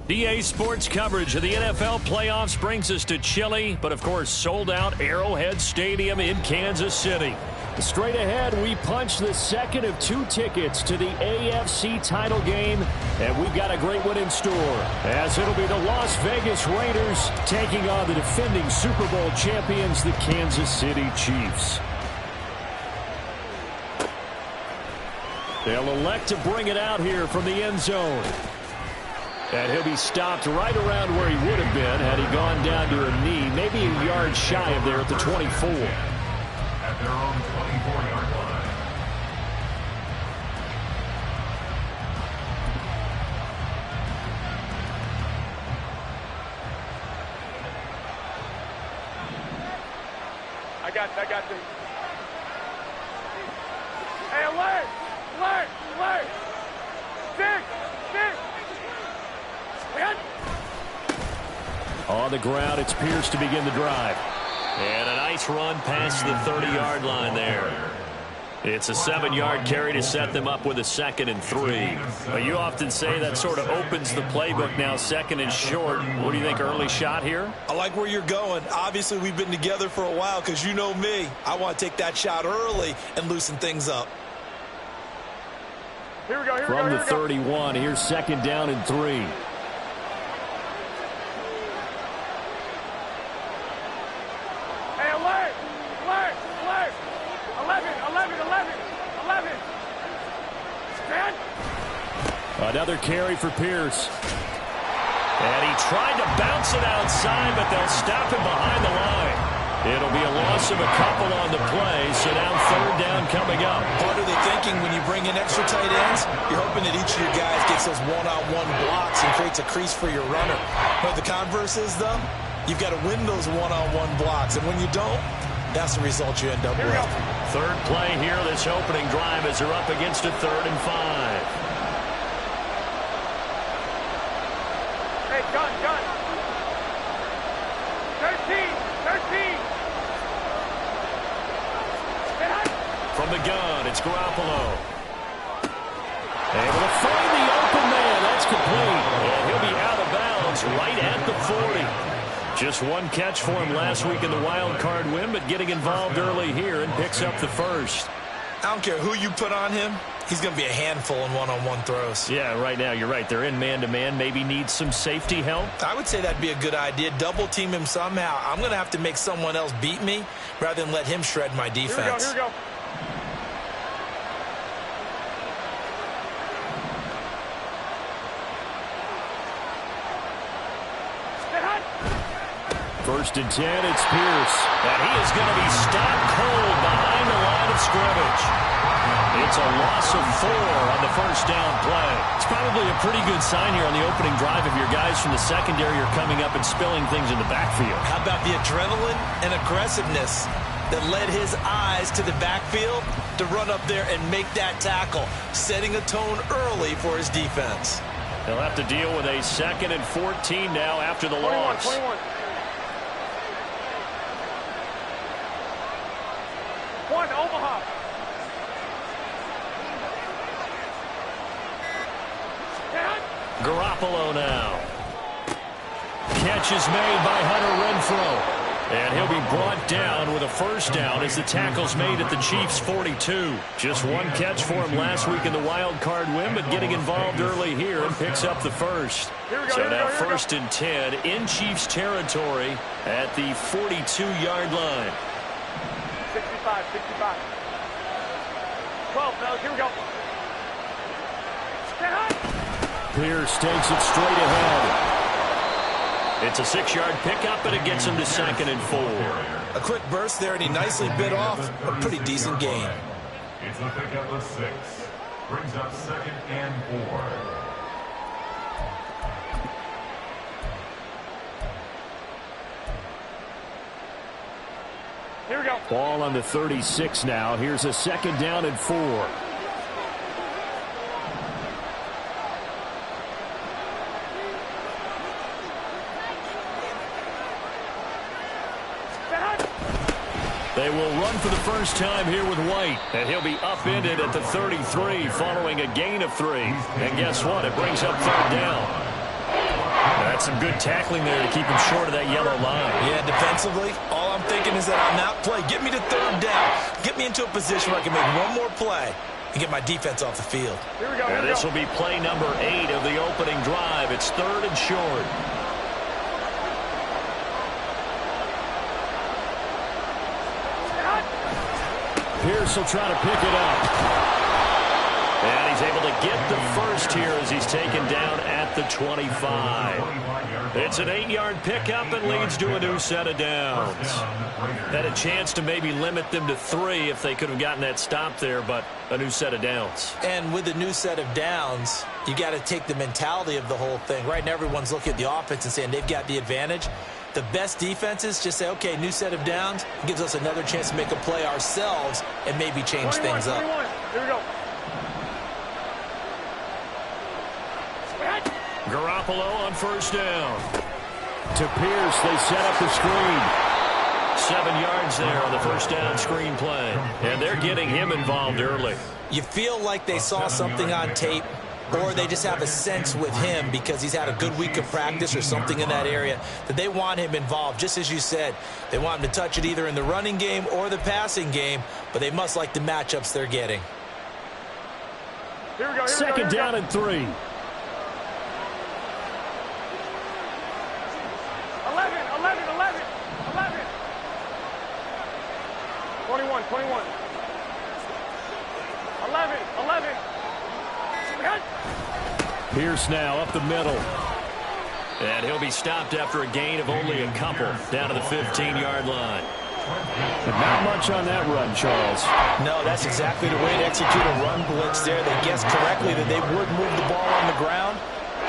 DA Sports coverage of the NFL playoffs brings us to chilly, but of course sold out Arrowhead Stadium in Kansas City. Straight ahead, we punch the second of 2 tickets to the AFC title game, and we've got a great one in store, as it'll be the Las Vegas Raiders taking on the defending Super Bowl champions, the Kansas City Chiefs. They'll elect to bring it out here from the end zone. And he'll be stopped right around where he would have been had he gone down to a knee, maybe a yard shy of there at the 24. At their own 24-yard line. I got this. Hey, alert! Alert! Alert! Six! On the ground, it's Pierce to begin the drive. And a nice run past the 30-yard line there. It's a 7-yard carry to set them up with a 2nd and 3. But you often say that sort of opens the playbook now, 2nd and short. What do you think, early shot here? I like where you're going. Obviously, we've been together for a while because you know me. I want to take that shot early and loosen things up. Here we go, From the 31, here's 2nd down and 3. Another carry for Pierce. And he tried to bounce it outside, but they'll stop him behind the line. It'll be a loss of a couple on the play, so now 3rd down coming up. What are they thinking when you bring in extra tight ends? You're hoping that each of your guys gets those one-on-one blocks and creates a crease for your runner. But the converse is, though, you've got to win those one-on-one blocks, and when you don't, that's the result you end up with. 3rd play here, this opening drive, as they're up against a 3rd and 5. Gun. 13. From the gun, it's Garoppolo. Able to find the open man. That's complete. And he'll be out of bounds right at the 40. Just 1 catch for him last week in the wild card win, but getting involved early here and picks up the 1st. I don't care who you put on him. He's going to be a handful in one-on-one throws. Yeah, right now, you're right. They're in man-to-man. Maybe need some safety help. I would say that'd be a good idea. Double team him somehow. I'm going to have to make someone else beat me rather than let him shred my defense. Here we go. First and 10, it's Pierce. And he is going to be stopped cold behind the line of scrimmage. It's a loss of 4 on the 1st down play. It's probably a pretty good sign here on the opening drive if your guys from the secondary are coming up and spilling things in the backfield. How about the adrenaline and aggressiveness that led his eyes to the backfield to run up there and make that tackle, setting a tone early for his defense. They'll have to deal with a 2nd and 14 now after the loss. 21. Omaha. Garoppolo now. Catch is made by Hunter Renfrow. And he'll be brought down with a 1st down as the tackle's made at the Chiefs' 42. Just 1 catch for him last week in the wild card win, but getting involved early here and picks up the 1st. So now 1st and 10 in Chiefs territory at the 42-yard line. 65. 12, fellas, here we go. Pierce takes it straight ahead. It's a 6-yard pickup, and it gets him to 2nd and 4. A quick burst there, and he nicely bit off a pretty decent gain. It's a pickup of 6. Brings up 2nd and 4. Here we go. Ball on the 36 now. Here's a 2nd down and 4. They will run for the first time here with White, and he'll be upended at the 33 following a gain of 3. And guess what? It brings up 3rd down. That's some good tackling there to keep him short of that yellow line. Yeah, defensively, all I'm thinking is that on that play, get me to 3rd down. Get me into a position where I can make one more play and get my defense off the field. Here we go. And this will be play number 8 of the opening drive. It's 3rd and short. Pierce will try to pick it up. And he's able to get the first here as he's taken down at the 25. It's an 8-yard pickup and leads to a new set of downs. Had a chance to maybe limit them to 3 if they could have gotten that stop there, but a new set of downs. And with a new set of downs, you got to take the mentality of the whole thing. Right now, everyone's looking at the offense and saying they've got the advantage. The best defenses just say, okay, new set of downs. It gives us another chance to make a play ourselves and maybe change 21, things up. 21. Here we go. Garoppolo on 1st down. To Pierce, they set up the screen. 7 yards there on the 1st down screen play. And they're getting him involved early. You feel like they saw something on tape, or they just have a sense with him because he's had a good week of practice or something in that area that they want him involved. Just as you said, they want him to touch it either in the running game or the passing game, but they must like the matchups they're getting. Here we go. Here 2nd we go. down and 3. 21, 21. 11, 11. Pierce now up the middle. And he'll be stopped after a gain of only a couple down to the 15-yard line. But not much on that run, Charles. No, that's exactly the way to execute a run blitz there. They guessed correctly that they would move the ball on the ground,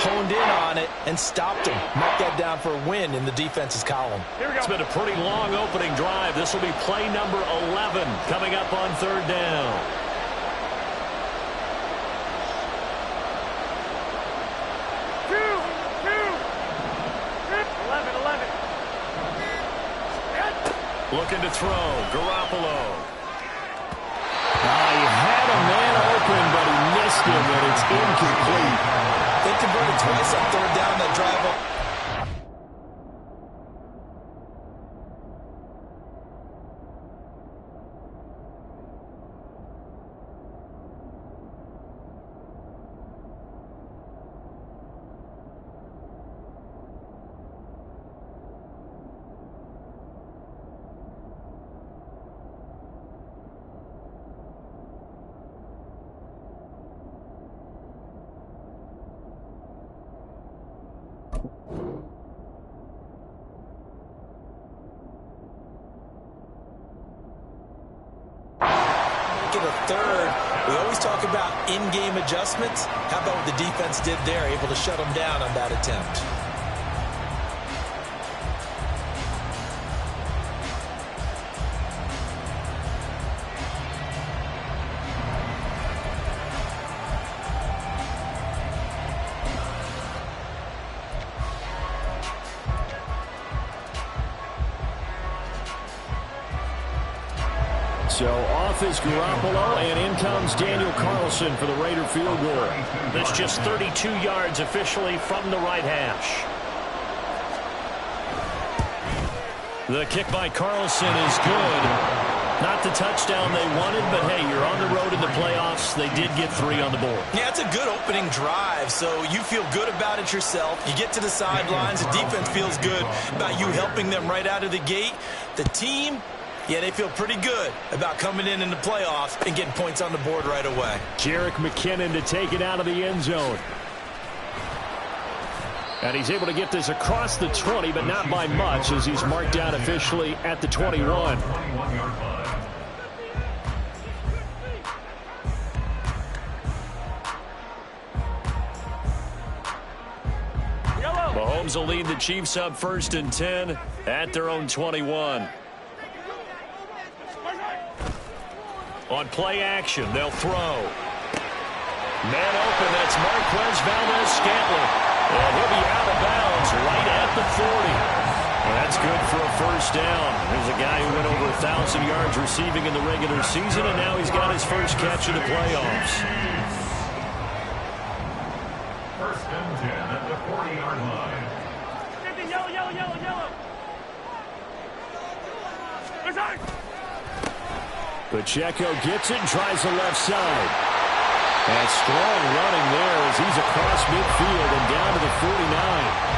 honed in on it, and stopped him. Mark that down for a win in the defense's column. It's been a pretty long opening drive. This will be play number 11 coming up on 3rd down. Looking to throw. Garoppolo. He had a man open, but he missed him, and it's incomplete. They converted twice on 3rd down that drive up. A third. We always talk about in-game adjustments. How about what the defense did there, able to shut them down on that attempt? So off is Garoppolo, and in comes Daniel Carlson for the Raider field goal. That's just 32 yards officially from the right hash. The kick by Carlson is good. Not the touchdown they wanted, but hey, you're on the road in the playoffs. They did get 3 on the board. Yeah, it's a good opening drive, so you feel good about it yourself. You get to the sidelines. The defense feels good about you helping them right out of the gate. The team, yeah, they feel pretty good about coming in the playoffs and getting points on the board right away. Jerick McKinnon to take it out of the end zone. And he's able to get this across the 20, but not by much, as he's marked down officially at the 21. Mahomes will lead the Chiefs up 1st and 10 at their own 21. On play action, they'll throw. Man open, that's Marquez Valdez-Scantling. And he'll be out of bounds right at the 40. Well, that's good for a first down. There's a guy who went over 1,000 yards receiving in the regular season, and now he's got his first catch in the playoffs. 1st and 10 at the 40-yard line. Yellow, yellow, yellow, yellow. Pacheco gets it and tries the left side. And strong running there as he's across midfield and down to the 49.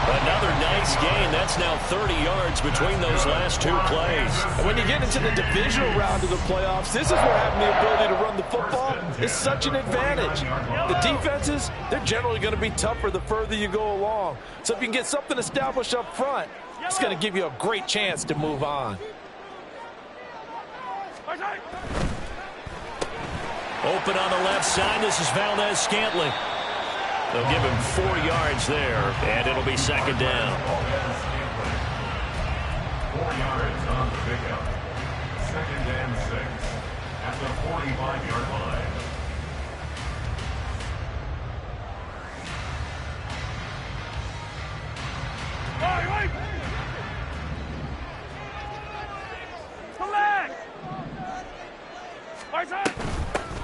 Another nice gain. That's now 30 yards between those last two plays. And when you get into the divisional round of the playoffs, this is where having the ability to run the football is such an advantage. The defenses, they're generally going to be tougher the further you go along. So if you can get something established up front, it's going to give you a great chance to move on. Open on the left side. This is Valdez-Scantling. They'll give him 4 yards there, and it'll be 2nd down. 4 yards on the pickup. 2nd and 6 at the 45-yard line.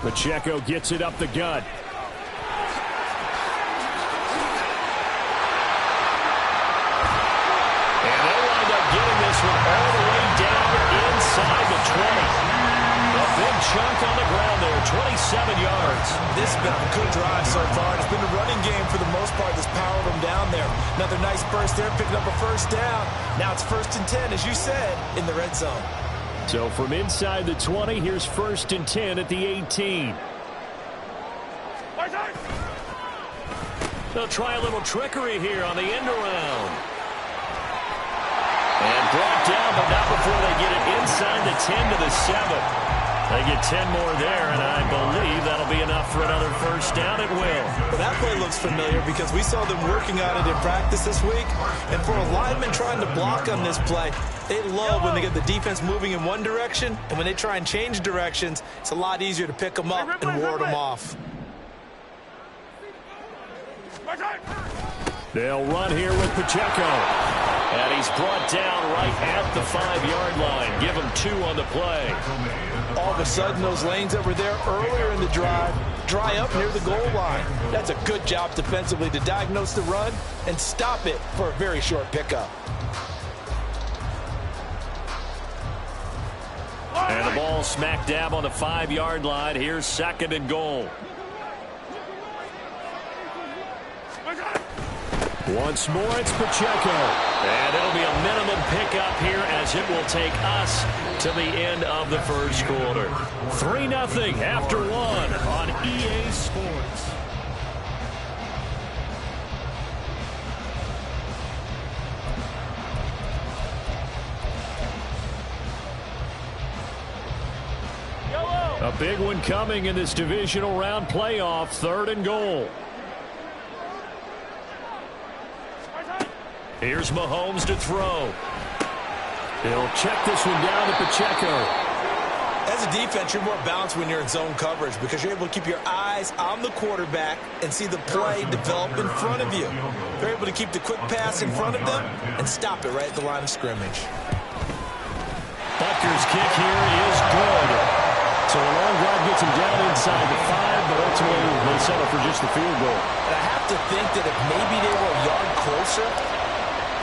Pacheco gets it up the gut. And they'll wind up getting this one all the way down inside the 20. A big chunk on the ground there, 27 yards. This has been a good drive so far. It's been the running game for the most part that's powered them down there. Another nice burst there, picking up a first down. Now it's 1st and 10, as you said, in the red zone. So from inside the 20, here's 1st and 10 at the 18. They'll try a little trickery here on the end around. And brought down, but not before they get it inside the 10 to the 7. They get 10 more there, and I believe that'll be enough for another first down. It will. Well, that play looks familiar because we saw them working on it in practice this week. And for a lineman trying to block on this play, they love when they get the defense moving in one direction. And when they try and change directions, it's a lot easier to pick them up and ward them off. They'll run here with Pacheco. And he's brought down right at the 5-yard line. Give him 2 on the play. All of a sudden, those lanes that were there earlier in the drive dry up near the goal line. That's a good job defensively to diagnose the run and stop it for a very short pickup. And the ball smack dab on the 5-yard line. Here's 2nd and goal. Once more, it's Pacheco. And it'll be a minimum pickup here as it will take us to the end of the first quarter. 3-0 after 1 on EA Sports. A big one coming in this divisional round playoff. 3rd and goal. Here's Mahomes to throw. He'll check this one down to Pacheco. As a defense, you're more balanced when you're in zone coverage because you're able to keep your eyes on the quarterback and see the play develop in front of you. They're able to keep the quick pass in front of them and stop it right at the line of scrimmage. Butker's kick here is good. So a long drive gets him down inside the 5, but ultimately they settle for just the field goal. And I have to think that if maybe they were a yard closer,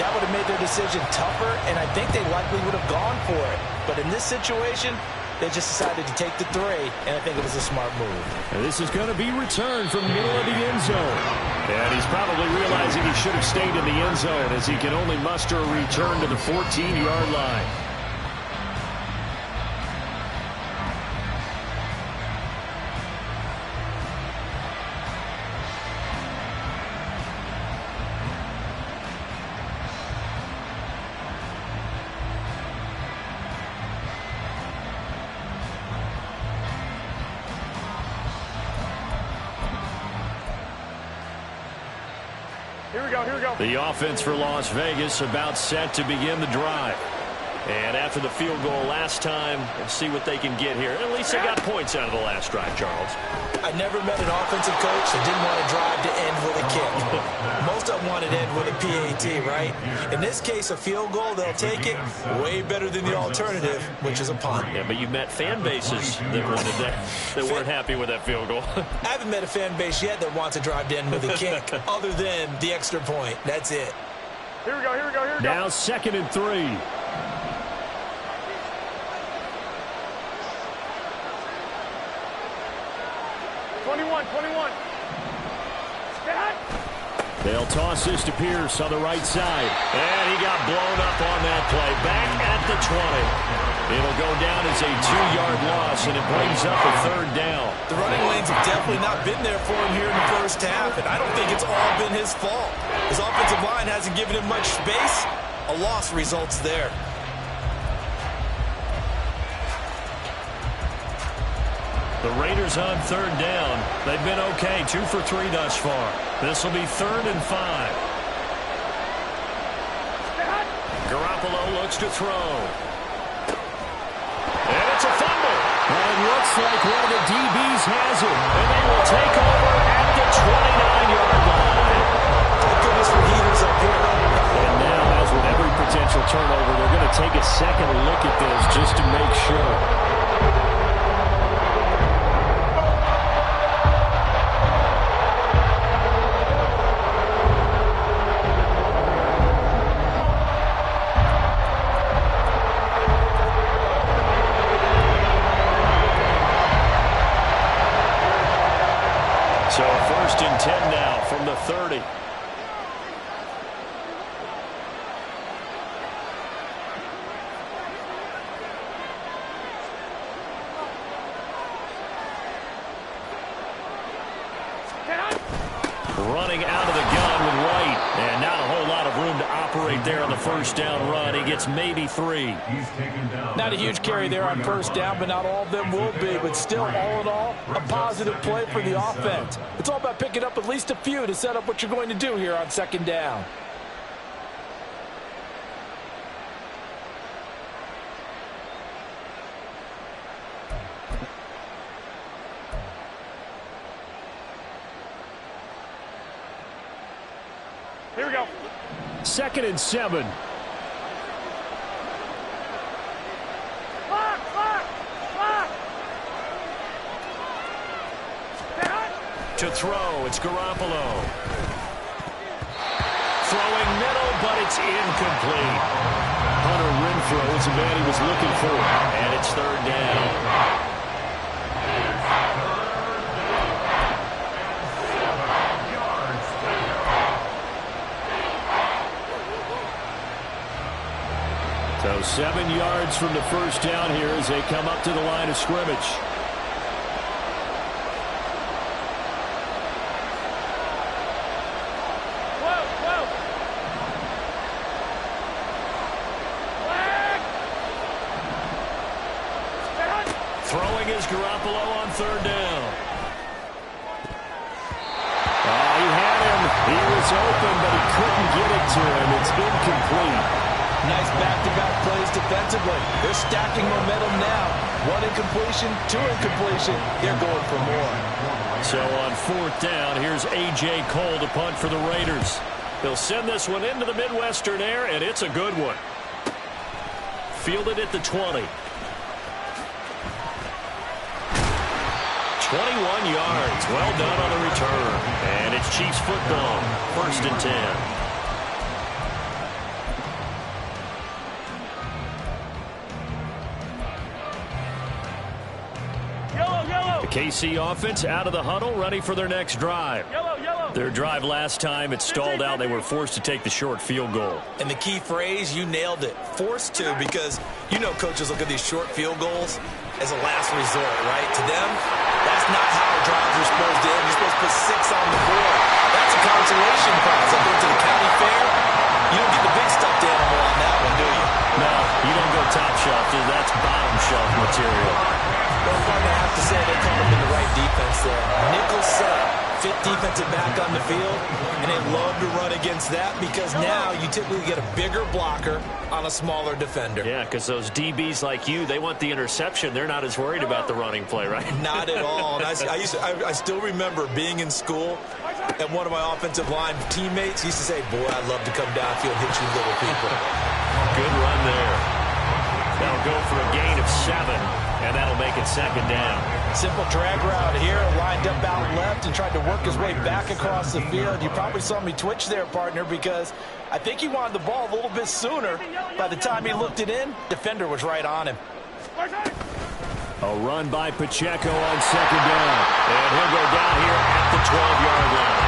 that would have made their decision tougher, and I think they likely would have gone for it. But in this situation, they just decided to take the 3, and I think it was a smart move. And this is going to be returned from the middle of the end zone. And he's probably realizing he should have stayed in the end zone as he can only muster a return to the 14-yard line. Here we go, here we go. The offense for Las Vegas about set to begin the drive. And after the field goal last time, we'll see what they can get here. At least they got points out of the last drive, Charles. I never met an offensive coach that didn't want to drive to end with a kick. Most of them want to end with a PAT, right? In this case, a field goal, they'll take it way better than the alternative, which is a punt. Yeah, but you met fan bases that wanted that, that weren't happy with that field goal. I haven't met a fan base yet that wants to drive to end with a kick, other than the extra point. That's it. Here we go, here we go, here we go. Now 2nd and 3. They'll toss this to Pierce on the right side. And he got blown up on that play. Back at the 20. It'll go down as a 2-yard loss, and it brings up a 3rd down. The running lanes have definitely not been there for him here in the first half, and I don't think it's all been his fault. His offensive line hasn't given him much space. A loss results there. The Raiders on 3rd down. They've been okay, 2 for 3 thus far. This will be 3rd and 5. Garoppolo looks to throw. And it's a fumble. And it looks like one of the DBs has it. And they will take over at the 29-yard line. Thank goodness for heaters up here. And now, as with every potential turnover, they're going to take a second look at this just to make sure. So 1st and 10 now from the 30. Running out of the gun with White. And not a whole lot of room to operate there on the 1st down run. He gets maybe 3. He's taken down. Not a huge carry there on 1st down, but not all of them will be. But still, all in all, a positive play for the offense. It's all about picking up at least a few to set up what you're going to do here on 2nd down. Here we go. 2nd and 7. To throw, it's Garoppolo. Throwing middle, but it's incomplete. Hunter Renfrow is the man he was looking for. And it's 3rd down. So 7 yards from the 1st down here as they come up to the line of scrimmage. Throwing is Garoppolo on 3rd down. He had him. He was open, but he couldn't get it to him. It's incomplete. Nice back-to-back plays defensively. They're stacking momentum now. 1 incompletion, 2 incompletion. They're going for more. So on 4th down, here's A.J. Cole to punt for the Raiders. They'll send this one into the Midwestern air, and it's a good one. Fielded at the 20. 21 yards. Well done on the return. And it's Chiefs football. 1st and 10. KC offense out of the huddle, ready for their next drive. Their drive last time, it stalled out. They were forced to take the short field goal. And the key phrase, you nailed it. Forced to, because you know coaches look at these short field goals as a last resort, right? To them, that's not how drives are supposed to end. You're supposed to put 6 on the board. That's a consolation prize. Up into the county fair, you don't get the big stuffed animal on that one, do you? No, you don't go top shelf. That's bottom shelf material. Well, I have to say they come up in the right defense there. Nickel set, fit defensive back on the field, and they love to run against that because now you typically get a bigger blocker on a smaller defender. Yeah, because those DBs like you, they want the interception. They're not as worried about the running play, right? Not at all. And I still remember being in school, and one of my offensive line teammates used to say, boy, I'd love to come downfield and hit you little people. Good run there. That'll go for a gain of 7, and that'll make it second down. Simple drag route here, lined up out left and tried to work his way back across the field. You probably saw me twitch there, partner, because I think he wanted the ball a little bit sooner. By the time he looked it in, defender was right on him. A run by Pacheco on second down. And he'll go down here at the 12-yard line.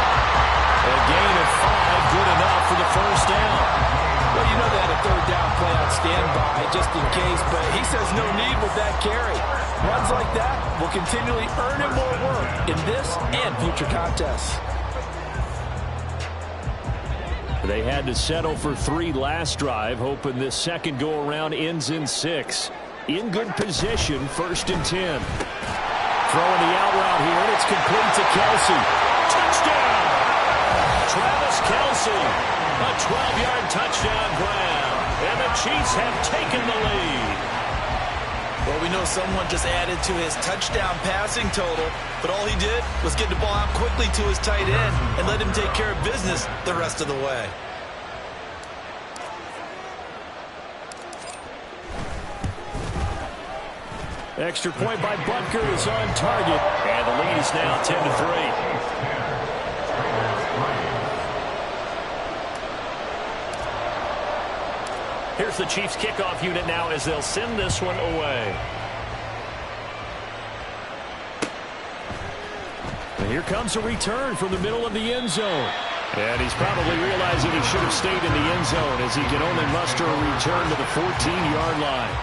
A gain of 5, good enough for the first down. Well, you know they had a third down play on standby just in case, but he says no need with that carry. Runs like that will continually earn him more work in this and future contests. They had to settle for 3 last drive, hoping this second go-around ends in 6. In good position, 1st and 10. Throwing the out route here, and it's complete to Kelsey. Touchdown! Travis Kelsey. A 12-yard touchdown grab. And the Chiefs have taken the lead. Well, we know someone just added to his touchdown passing total, but all he did was get the ball out quickly to his tight end and let him take care of business the rest of the way. Extra point by Butker is on target. And the lead is now 10-3. Here's the Chiefs kickoff unit now as they'll send this one away. And here comes a return from the middle of the end zone. And he's probably realizing he should have stayed in the end zone as he can only muster a return to the 14-yard line.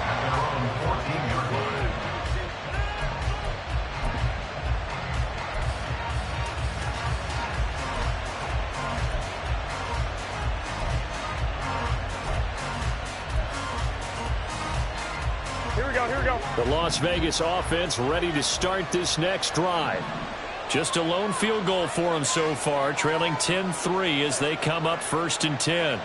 The Las Vegas offense ready to start this next drive. Just a lone field goal for them so far, trailing 10-3 as they come up 1st and 10.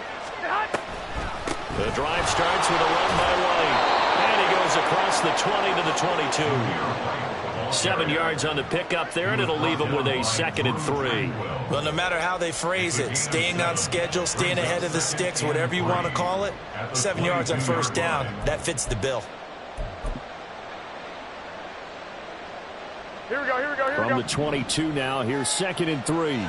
The drive starts with a run by White. And he goes across the 20 to the 22. 7 yards on the pickup there, and it'll leave them with a 2nd and 3. Well, no matter how they phrase it, staying on schedule, staying ahead of the sticks, whatever you want to call it, 7 yards on 1st down, that fits the bill. Here we go, here we go, here we go. From the 22 now, here's 2nd and 3.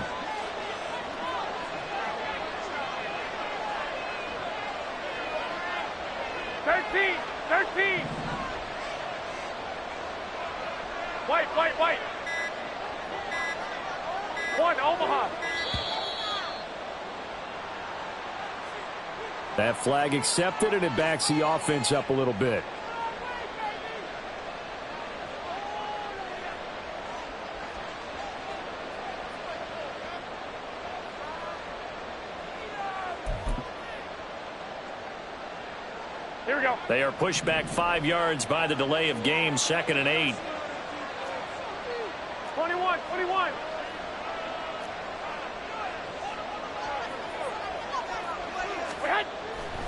White. 1, Omaha. That flag accepted, and it backs the offense up a little bit. Here we go. They are pushed back 5 yards by the delay of game, 2nd and 8. 21.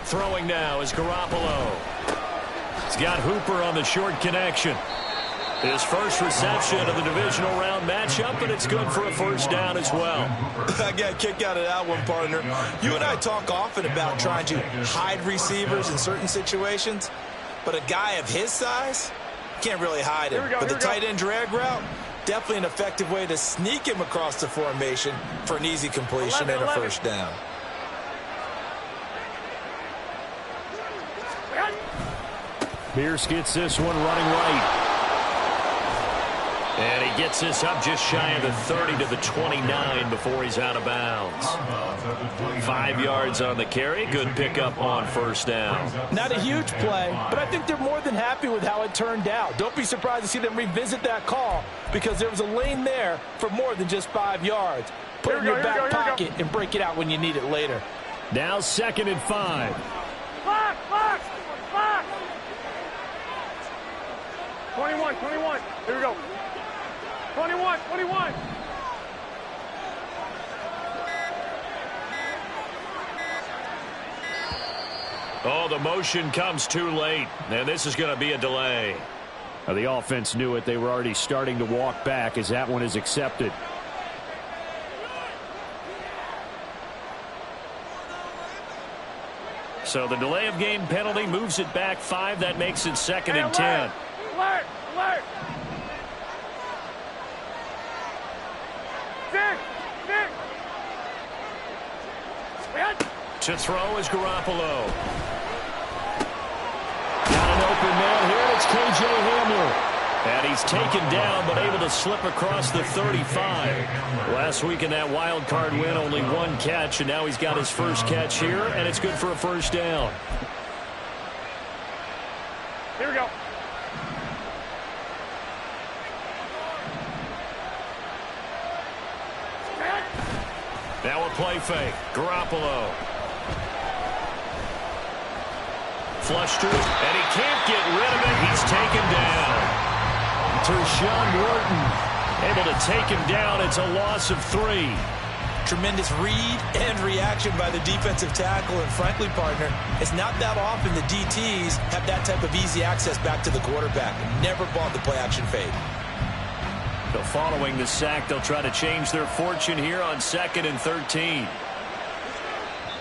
Throwing now is Garoppolo. He's got Hooper on the short connection. His first reception of the divisional round matchup, and it's good for a 1st down as well. I got a kick out of that one, partner. You and I talk often about trying to hide receivers in certain situations, but a guy of his size can't really hide him. But the tight end drag route, definitely an effective way to sneak him across the formation for an easy completion and a 1st down. Pierce gets this one running right. And he gets this up just shy of the 30 to the 29 before he's out of bounds. 5 yards on the carry. Good pickup on 1st down. Not a huge play, but I think they're more than happy with how it turned out. Don't be surprised to see them revisit that call because there was a lane there for more than just 5 yards. Put it in your back pocket and break it out when you need it later. Now 2nd and 5. Flag! 21. Here we go. 21. Oh, the motion comes too late, and this is going to be a delay. Now, the offense knew it. They were already starting to walk back as that one is accepted. So the delay of game penalty moves it back 5. That makes it 2nd and 10. Alert! Alert! To throw is Garoppolo. Got an open man here, and it's K.J. Hamler. And he's taken down, but able to slip across the 35. Last week in that wild card win, only 1 catch, and now he's got his first catch here, and it's good for a first down. Here we go. Now a play fake. Garoppolo. Flush to it, and he can't get rid of it. He's taken down. Tershawn Wharton able to take him down. It's a loss of 3. Tremendous read and reaction by the defensive tackle, and frankly, partner, it's not that often the DTs have that type of easy access back to the quarterback. Never bought the play-action fade. So following the sack, they'll try to change their fortune here on 2nd and 13.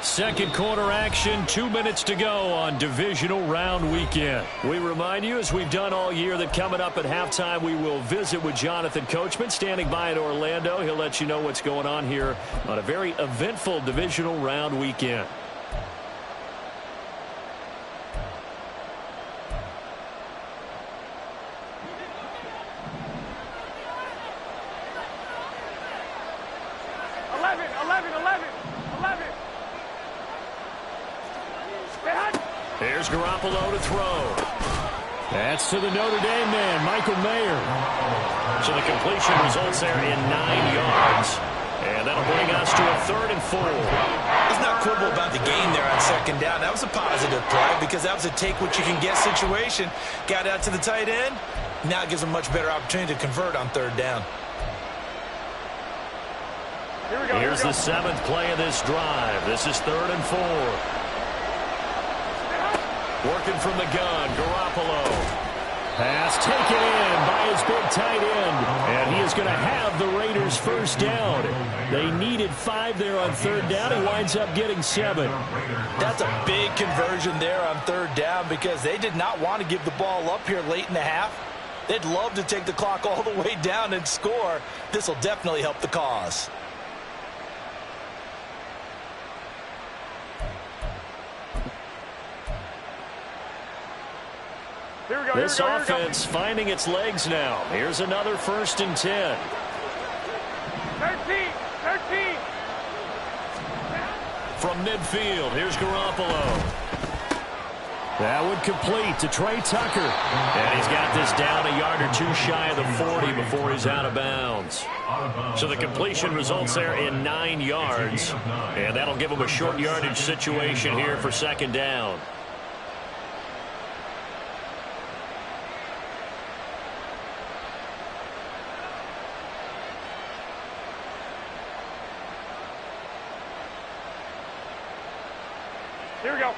Second quarter action, 2 minutes to go on divisional round weekend. We remind you, as we've done all year, that coming up at halftime, we will visit with Jonathan Coachman, standing by in Orlando. He'll let you know what's going on here on a very eventful divisional round weekend. Here's Garoppolo to throw. That's to the Notre Dame man, Michael Mayer. So the completion results there in 9 yards. And that'll bring us to a 3rd and 4. Let's not quibble about the gain there on 2nd down. That was a positive play because that was a take-what-you-can-get situation. Got out to the tight end. Now it gives them a much better opportunity to convert on 3rd down. Here's the 7th play of this drive. This is 3rd and 4. Working from the gun, Garoppolo. Pass taken in by his big tight end. And he is going to have the Raiders first down. They needed 5 there on 3rd down. He winds up getting 7. That's a big conversion there on 3rd down because they did not want to give the ball up here late in the half. They'd love to take the clock all the way down and score. This will definitely help the cause. This offense finding its legs now. Here's another 1st and 10. 13. From midfield, here's Garoppolo. That would complete to Trey Tucker. And he's got this down a yard or 2 shy of the 40 before he's out of bounds. So the completion results there in 9 yards. And that'll give him a short yardage situation here for 2nd down. Here we go.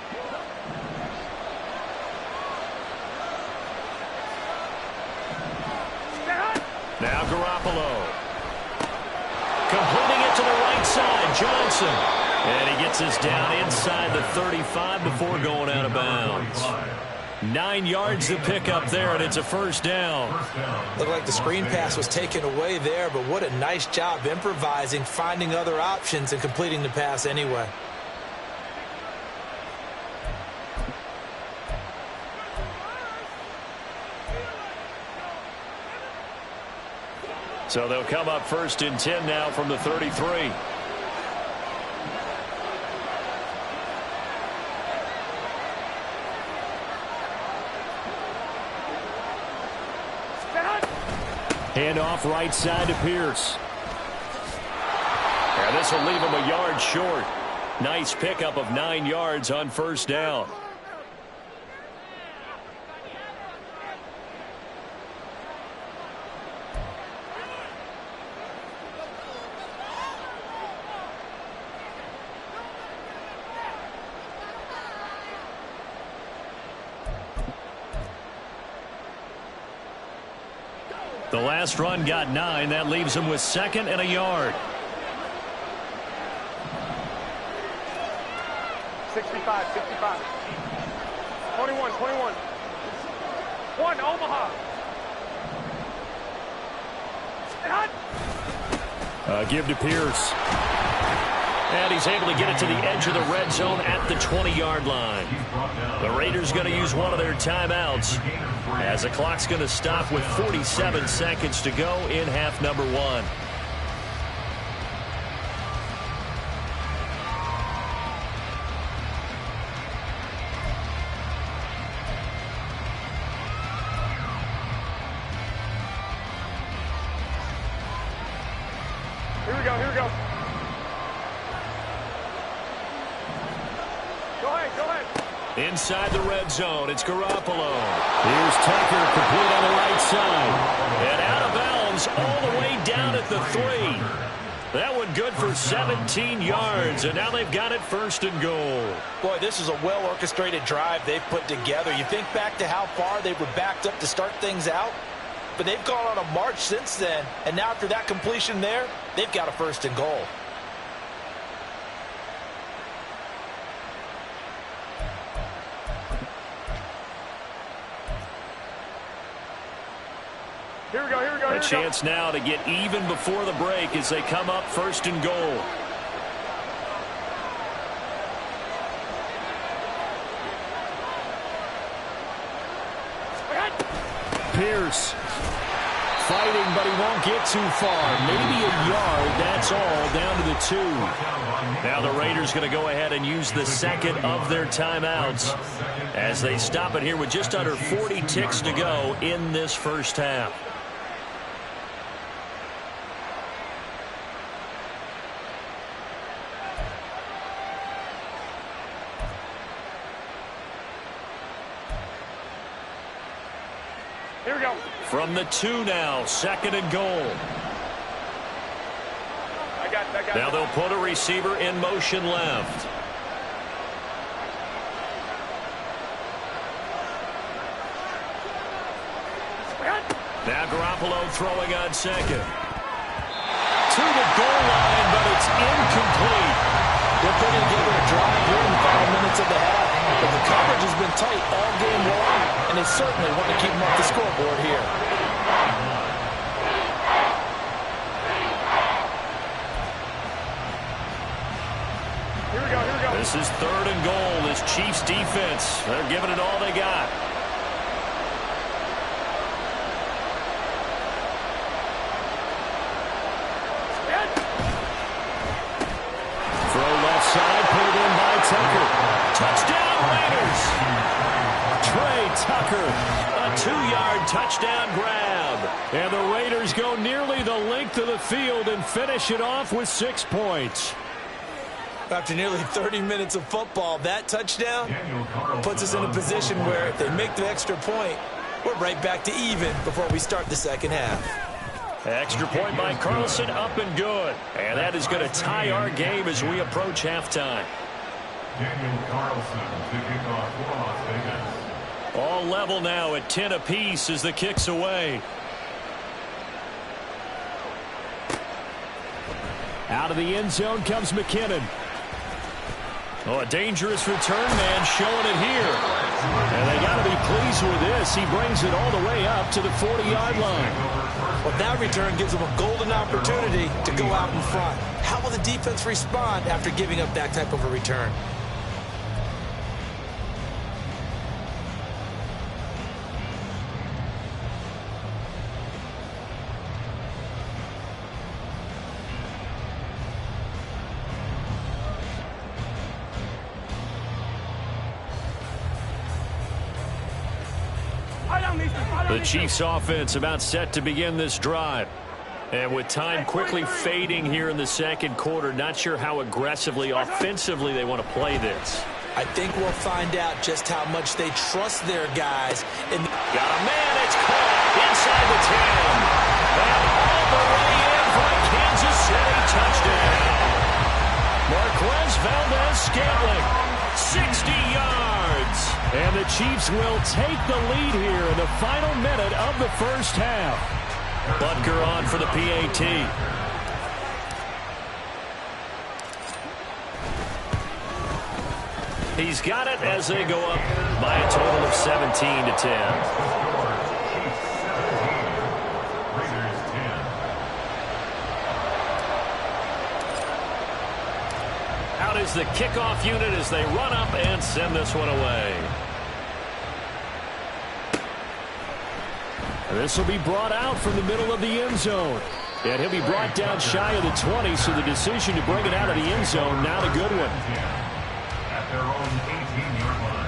Now Garoppolo. Completing it to the right side, Johnson. And he gets this down inside the 35 before going out of bounds. 9 yards to pick up there, and it's a first down. Looked like the screen pass was taken away there, but what a nice job improvising, finding other options, and completing the pass anyway. So they'll come up 1st and 10 now from the 33. Handoff right side to Pierce. And this will leave him a yard short. Nice pickup of 9 yards on 1st down. The last run got 9. That leaves him with 2nd and a yard. 65, 65. 21, 21. 1, Omaha. Give to Pierce. And he's able to get it to the edge of the red zone at the 20-yard line. The Raiders going to use one of their timeouts as the clock's going to stop with 47 seconds to go in half number 1. Here we go, here we go. Go ahead. Inside the red zone, it's Garoppolo. Here's Tucker, complete on the right side. And out of bounds all the way down at the 3. That one good for 17 yards, and now they've got it 1st and goal. Boy, this is a well-orchestrated drive they've put together. You think back to how far they were backed up to start things out, but they've gone on a march since then, and now after that completion there, they've got a 1st and goal. Here we go. A chance now to get even before the break as they come up 1st and goal. Pierce fighting, but he won't get too far. Maybe a yard, that's all, down to the 2. Now the Raiders going to go ahead and use the 2nd of their timeouts as they stop it here with just under 40 ticks to go in this first half. Here we go. From the 2 now, 2nd and goal. I got Now they'll put a receiver in motion left. Now Garoppolo throwing on 2nd. To the goal line, but it's incomplete. They're putting together a drive here in the final minutes of the half. But the coverage has been tight all game long, and they certainly want to keep them off the scoreboard here. Here we go. This is 3rd and goal. This Chiefs defense, they're giving it all they got. Throw left side, pulled in by Tucker. Touchdown, Raiders. Trey Tucker, a 2-yard touchdown grab. And the Raiders go nearly the length of the field and finish it off with 6 points. After nearly 30 minutes of football, that touchdown puts us in a position where if they make the extra point, we're right back to even before we start the second half. Extra point by Carlson, up and good. And that is going to tie our game as we approach halftime. Daniel Carlson to kick off for Las Vegas. All level now at 10 apiece as the kick's away. Out of the end zone comes McKinnon. Oh, a dangerous return man showing it here. And they got to be pleased with this. He brings it all the way up to the 40-yard line. Well, that return gives them a golden opportunity to go out in front. How will the defense respond after giving up that type of a return? The Chiefs offense about set to begin this drive. And with time quickly fading here in the second quarter, not sure how aggressively, offensively they want to play this. I think we'll find out just how much they trust their guys. Got a man, it's caught inside the 10. And all the way in for a Kansas City touchdown. Marquez Valdez-Scantling, 60 yards. And the Chiefs will take the lead here in the final minute of the first half. Butker on for the PAT. He's got it as they go up by a total of 17-10. Out is the kickoff unit as they run up and send this one away. This will be brought out from the middle of the end zone. And he'll be brought down shy of the 20, so the decision to bring it out of the end zone, not a good one. At their own 18-yard line.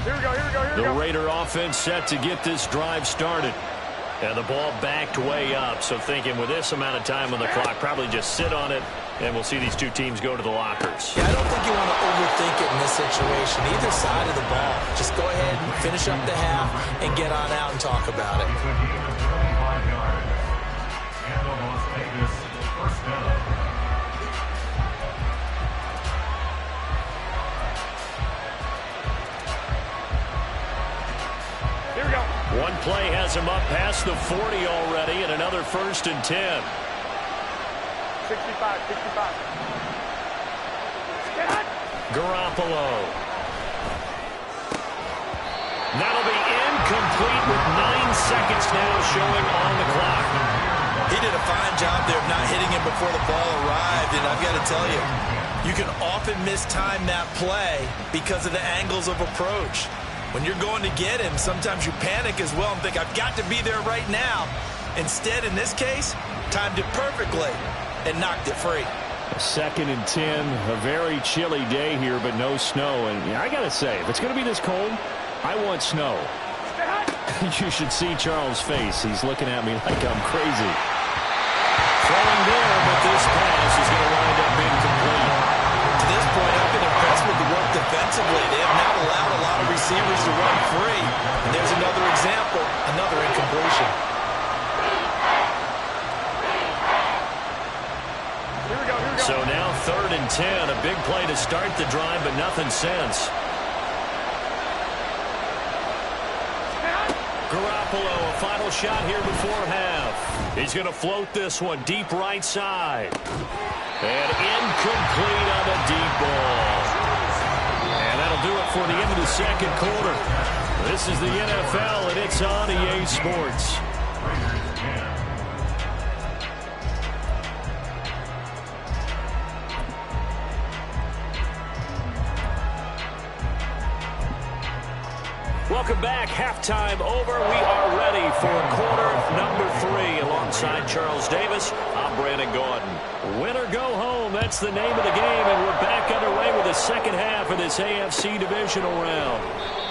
Here we go, here we go, here we The go. Raider offense set to get this drive started. And the ball backed way up, so thinking with this amount of time on the clock, probably just sit on it, and we'll see these two teams go to the lockers. Yeah, I don't think you want to overthink it in this situation. Either side of the ball. Just go ahead and finish up the half and get on out and talk about it. It's a gain of 25 yards. And the Las Vegas first down. Here we go. One play has him up past the 40 already, and another 1st and 10. 65, 65. Get hot. Garoppolo. That'll be incomplete with 9 seconds now showing on the clock. He did a fine job there of not hitting him before the ball arrived, and I've got to tell you, you can often mistime that play because of the angles of approach. When you're going to get him, sometimes you panic as well and think, I've got to be there right now. Instead, in this case, timed it perfectly and knocked it free. 2nd and 10, a very chilly day here, but no snow. And I got to say, if it's going to be this cold, I want snow. You should see Charles' face. He's looking at me like I'm crazy. Throwing there, but this pass is going to wind up incomplete. To this point, I've been impressed with the work defensively. They have not allowed a lot of receivers to run free. And there's another example, another incompletion. Here we go, here we go. So now 3rd and 10, a big play to start the drive, but nothing since. Garoppolo, a final shot here before half. He's going to float this one deep right side. And incomplete on the deep ball. And that'll do it for the end of the 2nd quarter. This is the NFL, and it's on EA Sports. Welcome back. Halftime over. We are ready for quarter number 3. Alongside Charles Davis, I'm Brandon Gordon. Win or go home. That's the name of the game, and we're back underway with the second half of this AFC Divisional round.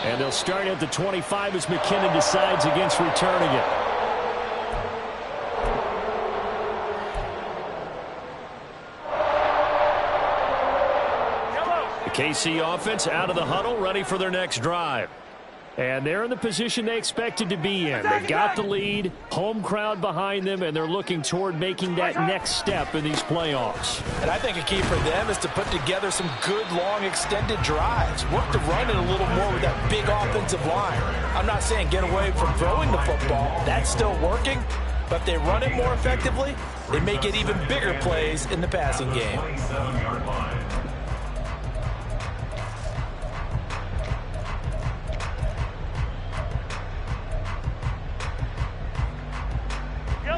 And they'll start at the 25 as McKinnon decides against returning it. The KC offense out of the huddle, ready for their next drive. And they're in the position they expected to be in. They've got the lead, home crowd behind them, and they're looking toward making that next step in these playoffs. And I think a key for them is to put together some good, long, extended drives. Work to run it a little more with that big offensive line. I'm not saying get away from throwing the football. That's still working. But if they run it more effectively, they may get even bigger plays in the passing game. 27-yard line.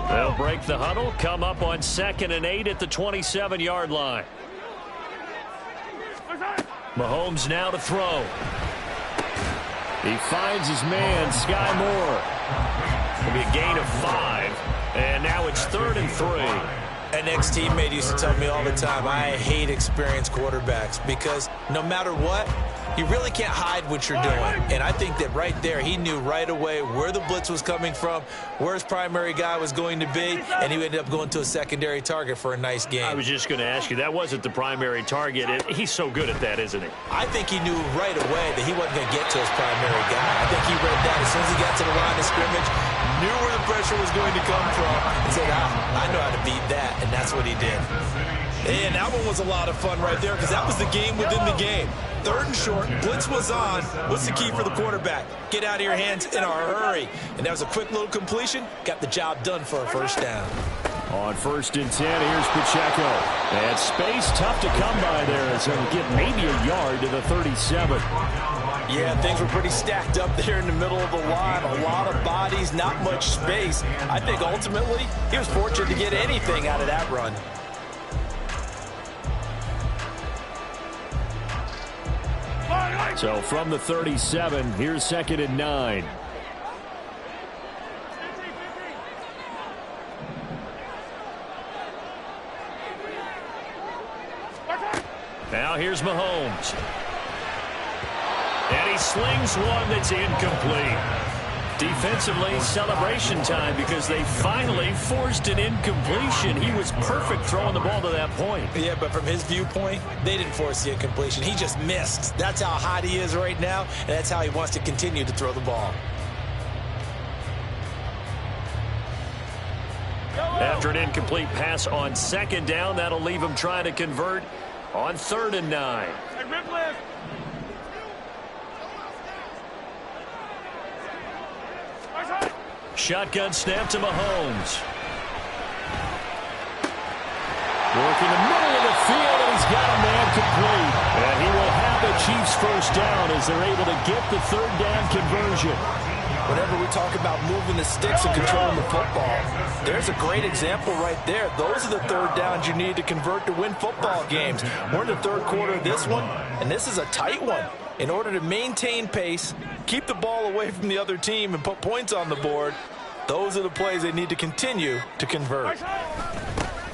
They'll break the huddle, come up on 2nd and 8 at the 27-yard line. Mahomes now to throw. He finds his man, Sky Moore. It'll be a gain of 5, and now it's 3rd and 3. An ex-teammate used to tell me all the time, I hate experienced quarterbacks because no matter what, you really can't hide what you're doing. And I think that right there, he knew right away where the blitz was coming from, where his primary guy was going to be, and he ended up going to a secondary target for a nice game. I was just going to ask you, that wasn't the primary target. He's so good at that, isn't he? I think he knew right away that he wasn't going to get to his primary guy. I think he read that as soon as he got to the line of scrimmage, knew where the pressure was going to come from, and said, I know how to beat that, and that's what he did. And that one was a lot of fun right there because that was the game within the game. 3rd and short, blitz was on. What's the key for the quarterback? Get out of your hands in a hurry. And that was a quick little completion. Got the job done for a first down. On 1st and 10, here's Pacheco. And space tough to come by there as he'll get maybe a yard to the 37. Yeah, things were pretty stacked up there in the middle of the line. A lot of bodies, not much space. I think ultimately he was fortunate to get anything out of that run. So from the 37, here's 2nd and 9. Now here's Mahomes. And he slings one that's incomplete. Defensively, celebration time because they finally forced an incompletion. He was perfect throwing the ball to that point. Yeah, but from his viewpoint, they didn't force the incompletion. He just missed. That's how hot he is right now, and that's how he wants to continue to throw the ball. After an incomplete pass on 2nd down, that'll leave him trying to convert on 3rd and 9. Shotgun snap to Mahomes. Working the middle of the field, and he's got a man complete. And he will have the Chiefs first down as they're able to get the 3rd down conversion. Whenever we talk about moving the sticks and controlling the football, there's a great example right there. Those are the 3rd downs you need to convert to win football games. We're in the 3rd quarter of this one, and this is a tight one. In order to maintain pace, keep the ball away from the other team, and put points on the board, those are the plays they need to continue to convert.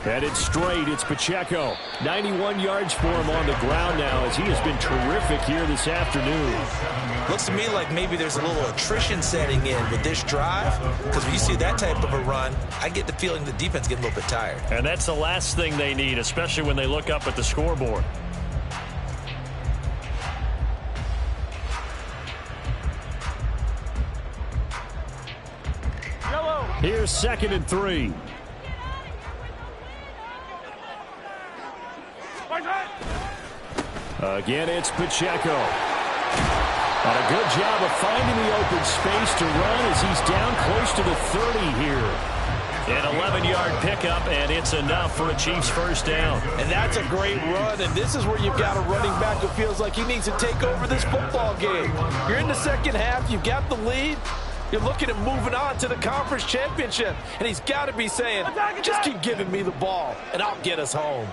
Headed straight, it's Pacheco. 91 yards for him on the ground now as he has been terrific here this afternoon. Looks to me like maybe there's a little attrition setting in with this drive, because when you see that type of a run, I get the feeling the defense getting a little bit tired. And that's the last thing they need, especially when they look up at the scoreboard. Here's 2nd and 3. Again, it's Pacheco. And a good job of finding the open space to run as he's down close to the 30 here. An 11-yard pickup, and it's enough for a Chiefs first down. And that's a great run, and this is where you've got a running back who feels like he needs to take over this football game. You're in the 2nd half, you've got the lead. You're looking at moving on to the conference championship, and he's got to be saying, just keep giving me the ball, and I'll get us home.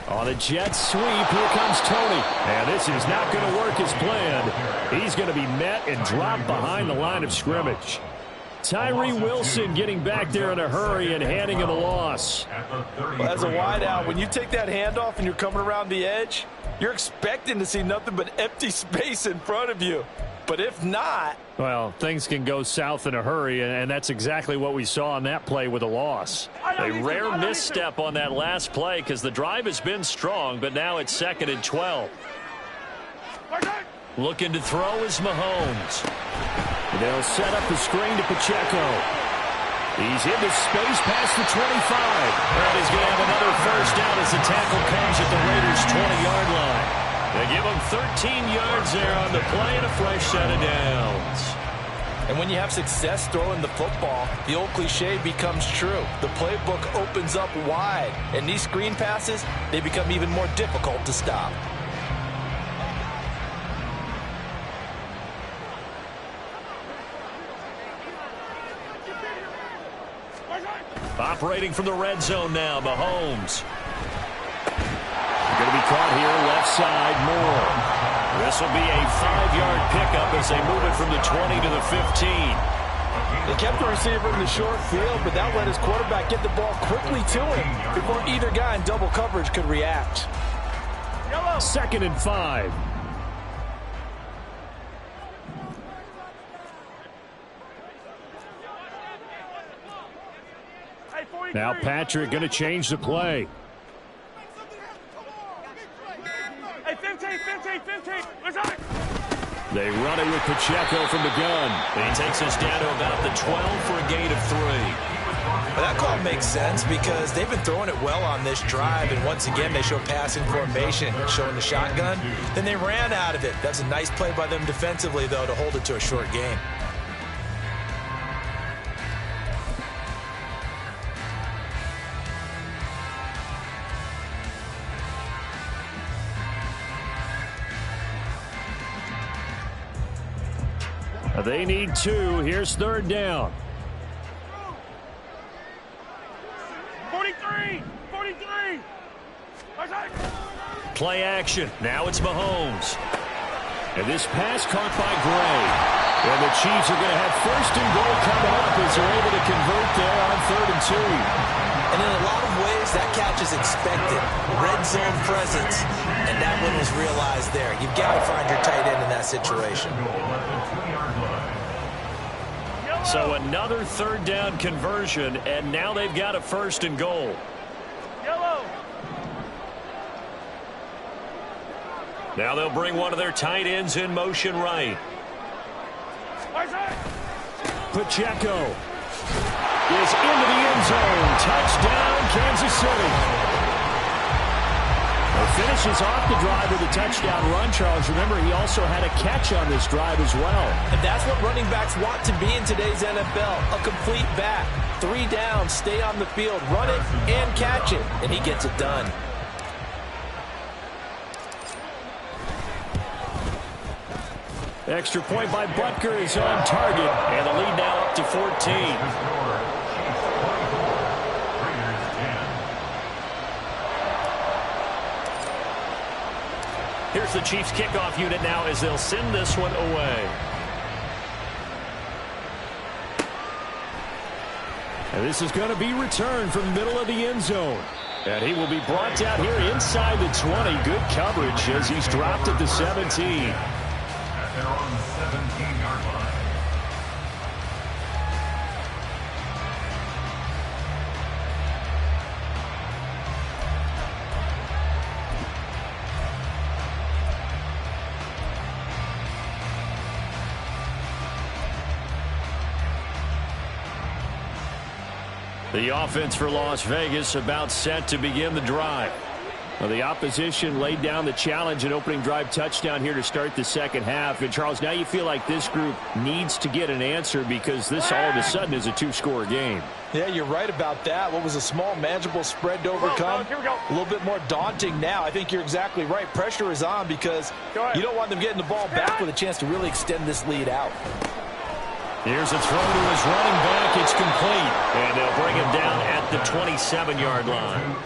On a jet sweep, here comes Tony. And this is not going to work as planned. He's going to be met and dropped behind the line of scrimmage. Tyree Wilson getting back there in a hurry and handing him a loss. Well, as a wideout, when you take that handoff and you're coming around the edge, you're expecting to see nothing but empty space in front of you. But if not... Well, things can go south in a hurry, and that's exactly what we saw on that play with a loss. A rare misstep on that last play because the drive has been strong, but now it's 2nd and 12. Looking to throw is Mahomes. They'll set up the screen to Pacheco. He's into space past the 25. And he's going to have another first down as the tackle comes at the Raiders' 20-yard line. They give him 13 yards there on the play and a fresh set of downs. And when you have success throwing the football, the old cliche becomes true. The playbook opens up wide, and these screen passes, they become even more difficult to stop. Operating from the red zone now, Mahomes. Going to be caught here, left side, Moore. This will be a 5-yard pickup as they move it from the 20 to the 15. They kept the receiver in the short field, but that let his quarterback get the ball quickly to him before either guy in double coverage could react. 2nd and 5. Now Patrick going to change the play. Hey, 15. They run it with Pacheco from the gun. And he takes us down to about the 12 for a gain of 3. Well, that call makes sense because they've been throwing it well on this drive, and once again they show passing formation, showing the shotgun. Then they ran out of it. That's a nice play by them defensively, though, to hold it to a short game. They need 2. Here's 3rd down. 43. Play action. Now it's Mahomes. And this pass caught by Gray. And the Chiefs are going to have 1st and goal coming up as they're able to convert there on 3rd and 2. And in a lot of ways, that catch is expected. Red zone presence, and that one was realized there. You've got to find your tight end in that situation. So another 3rd down conversion, and now they've got a 1st and goal. Now they'll bring one of their tight ends in motion right. Pacheco is into the end zone. Touchdown, Kansas City. Finishes off the drive with a touchdown run, Charles. Remember, he also had a catch on this drive as well. And that's what running backs want to be in today's NFL, a complete back. 3 downs, stay on the field, run it and catch it, and he gets it done. Extra point by Butker is on target, and the lead now up to 14. Here's the Chiefs kickoff unit now as they'll send this one away. And this is going to be returned from the middle of the end zone. And he will be brought down here inside the 20. Good coverage as he's dropped at the 17. At their own 17-yard line. The offense for Las Vegas about set to begin the drive. Well, the opposition laid down the challenge and opening drive touchdown here to start the 2nd half. And, Charles, now you feel like this group needs to get an answer because this all of a sudden is a 2-score game. Yeah, you're right about that. What was a small, manageable spread to overcome, a little bit more daunting now. I think you're exactly right. Pressure is on because you don't want them getting the ball back with a chance to really extend this lead out. Here's a throw to his running back. It's complete. And they'll bring him down at the 27-yard line.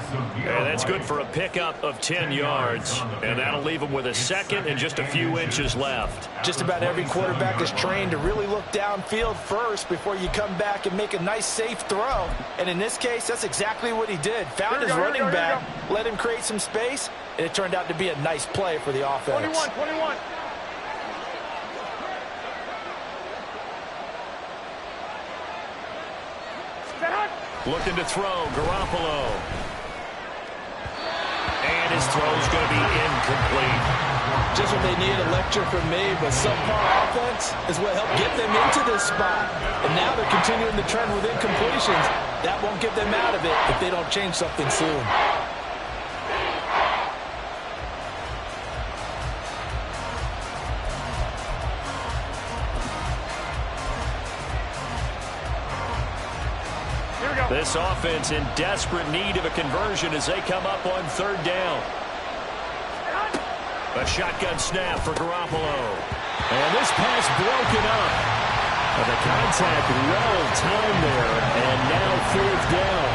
And that's good for a pickup of 10 yards. And that'll leave him with a 2nd and just a few inches left. Just about every quarterback is trained to really look downfield first before you come back and make a nice, safe throw. And in this case, that's exactly what he did. Found his running back, let him create some space, and it turned out to be a nice play for the offense. 21. Looking to throw, Garoppolo. And his throw's going to be incomplete. Just what they need, a lecture from me, but subpar offense is what helped get them into this spot. And now they're continuing the trend with incompletions. That won't get them out of it if they don't change something soon. This offense in desperate need of a conversion as they come up on 3rd down. A shotgun snap for Garoppolo. And this pass broken up. And the contact well timed there. And now 4th down.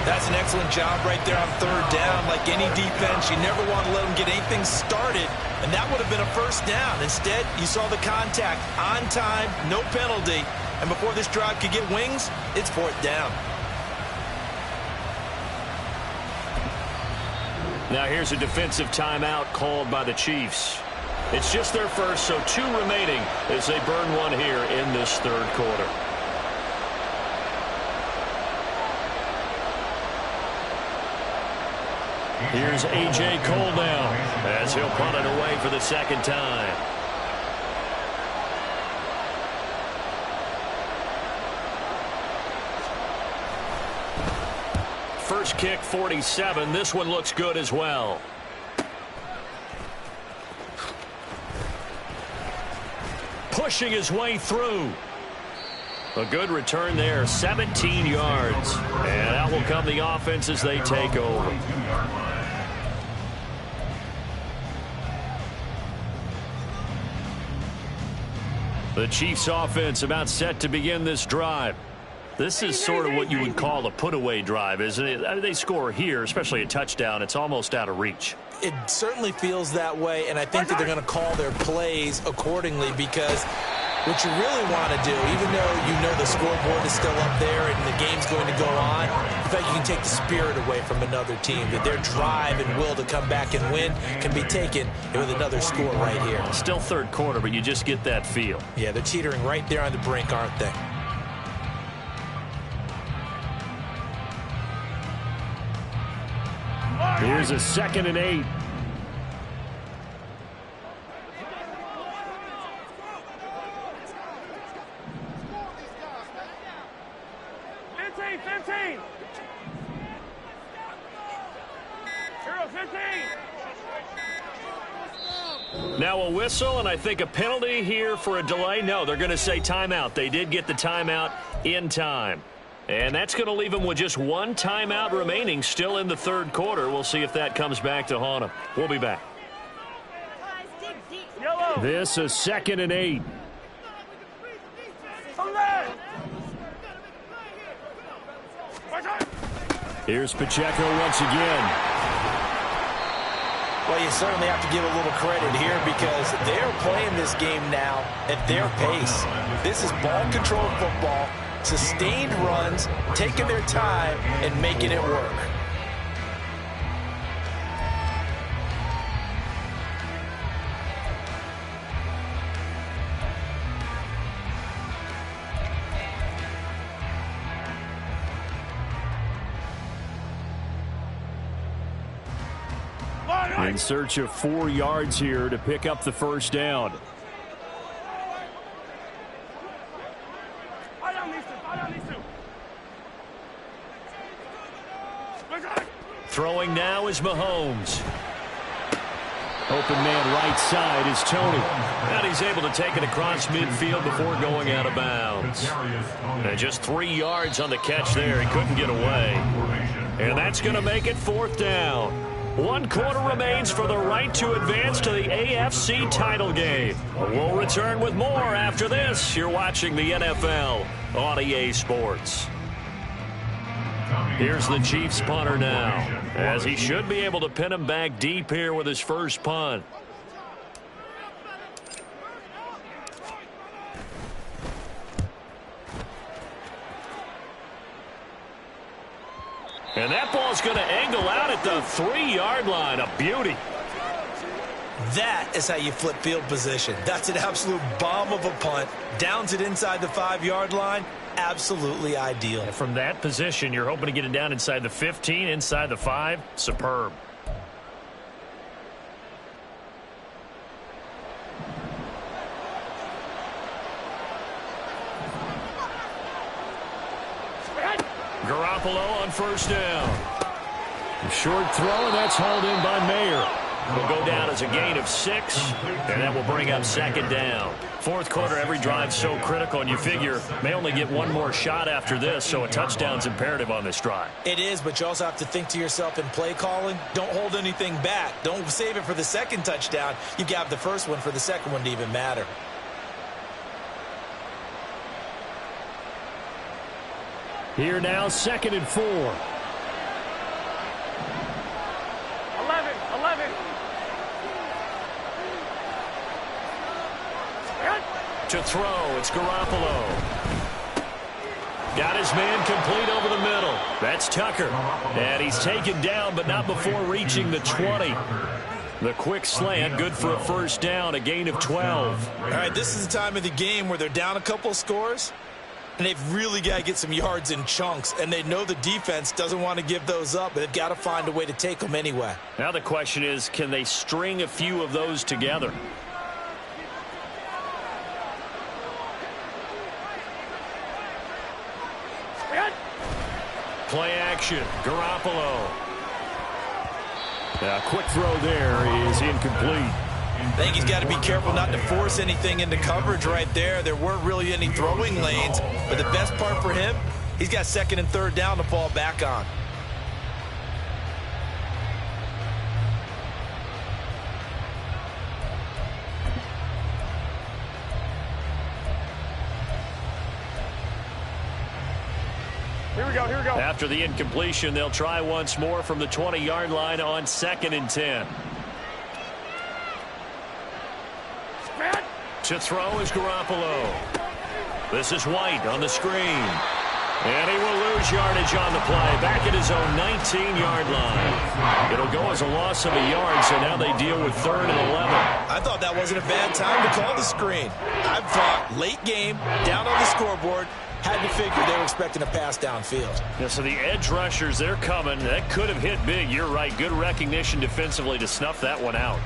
That's an excellent job right there on 3rd down. Like any defense, you never want to let them get anything started. And that would have been a 1st down. Instead, you saw the contact on time, no penalty. And before this drive could get wings, it's 4th down. Now here's a defensive timeout called by the Chiefs. It's just their first, so 2 remaining as they burn one here in this third quarter. Here's A.J. Cole now as he'll punt it away for the second time. First kick, 47. This one looks good as well. Pushing his way through. A good return there, 17 yards. And out will come the offense as they take over. The Chiefs offense about set to begin this drive. This is sort of what you would call a put-away drive, isn't it? I mean, they score here, especially a touchdown. It's almost out of reach. It certainly feels that way, and I think that they're going to call their plays accordingly because what you really want to do, even though you know the scoreboard is still up there and the game's going to go on, in fact, you can take the spirit away from another team, that their drive and will to come back and win can be taken with another score right here. Still third quarter, but you just get that feel. Yeah, they're teetering right there on the brink, aren't they? Here's a 2nd and 8. Now a whistle, and I think a penalty here for a delay. No, they're going to say timeout. They did get the timeout in time. And that's going to leave them with just 1 timeout remaining still in the third quarter. We'll see if that comes back to haunt them. We'll be back. This is 2nd and 8. Here's Pacheco once again. Well, you certainly have to give a little credit here because they're playing this game now at their pace. This is ball-controlled football, sustained runs, taking their time, and making it work. In search of 4 yards here to pick up the first down. Throwing now is Mahomes. Open man right side is Tony. And he's able to take it across midfield before going out of bounds. And just 3 yards on the catch there. He couldn't get away. And that's going to make it 4th down. 1 quarter remains for the right to advance to the AFC title game. We'll return with more after this. You're watching the NFL on EA Sports. Here's the Chiefs punter now, as he should be able to pin him back deep here with his first punt. And that ball's going to angle out at the 3-yard line. A beauty. That is how you flip field position. That's an absolute bomb of a punt. Downs it inside the 5-yard line. Absolutely ideal. And from that position, you're hoping to get it down inside the 15, inside the 5. Superb. Garoppolo on first down. A short throw, and that's hauled in by Mayer. Will go down as a gain of 6, and that will bring up 2nd down. 4th quarter, every drive's so critical, and you figure may only get 1 more shot after this, so a touchdown's imperative on this drive. It is, but you also have to think to yourself in play calling, don't hold anything back. Don't save it for the 2nd touchdown. You've got the first one for the 2nd one to even matter. Here now, 2nd and 4. 11. To throw, it's Garoppolo. Got his man complete over the middle. That's Tucker. And he's taken down, but not before reaching the 20. The quick slant, good for a first down, a gain of 12. All right, this is the time of the game where they're down a couple of scores, and they've really got to get some yards in chunks, and they know the defense doesn't want to give those up, but they've got to find a way to take them anyway. Now the question is, can they string a few of those together? Play action, Garoppolo. A quick throw there is incomplete. I think he's got to be careful not to force anything into coverage right there. There weren't really any throwing lanes, but the best part for him, he's got second and third down to fall back on. Here we go, here we go. After the incompletion, they'll try once more from the 20-yard line on 2nd and 10. To throw is Garoppolo. This is White on the screen. And he will lose yardage on the play. Back at his own 19-yard line. It'll go as a loss of a yard, so now they deal with 3rd and 11. I thought that wasn't a bad time to call the screen. I thought late game, down on the scoreboard, had to figure they were expecting a pass downfield. Yeah, so the edge rushers, they're coming. That could have hit big. You're right. Good recognition defensively to snuff that one out.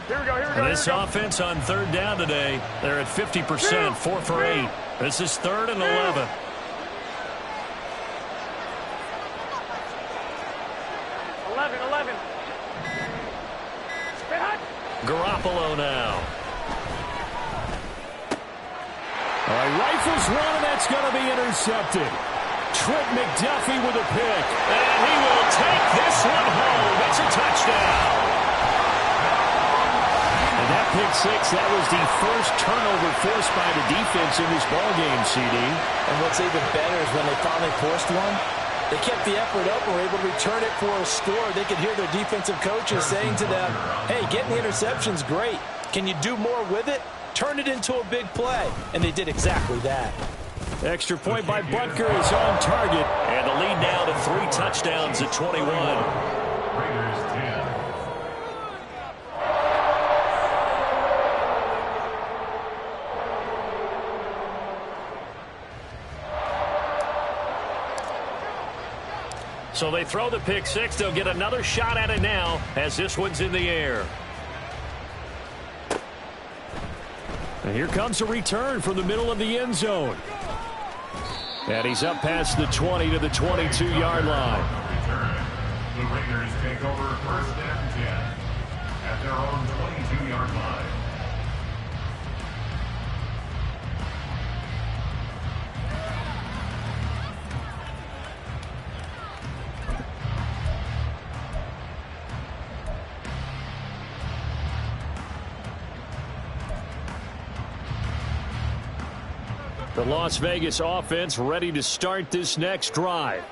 Here we go, here we go. This offense on 3rd down today, they're at 50%, 4 for 8. This is 3rd and 11. Garoppolo now. All right, rifles one, and that's going to be intercepted. Trent McDuffie with a pick. And he will take this one home. It's a touchdown. And that pick six, that was the first turnover forced by the defense in this ballgame, CD. And what's even better is when they finally forced one, they kept the effort up and were able to return it for a score. They could hear their defensive coaches saying to them, hey, getting the interception's great. Can you do more with it? Turn it into a big play. And they did exactly that. Extra point by Butker is on target. And the lead now to 3 touchdowns at 21. Raiders 10. So they throw the pick six. They'll get another shot at it now as this one's in the air. And here comes a return from the middle of the end zone. And he's up past the 20 to the 22-yard line. Return. The Raiders take over 1st and 10 at their own 22-yard line. The Las Vegas offense ready to start this next drive.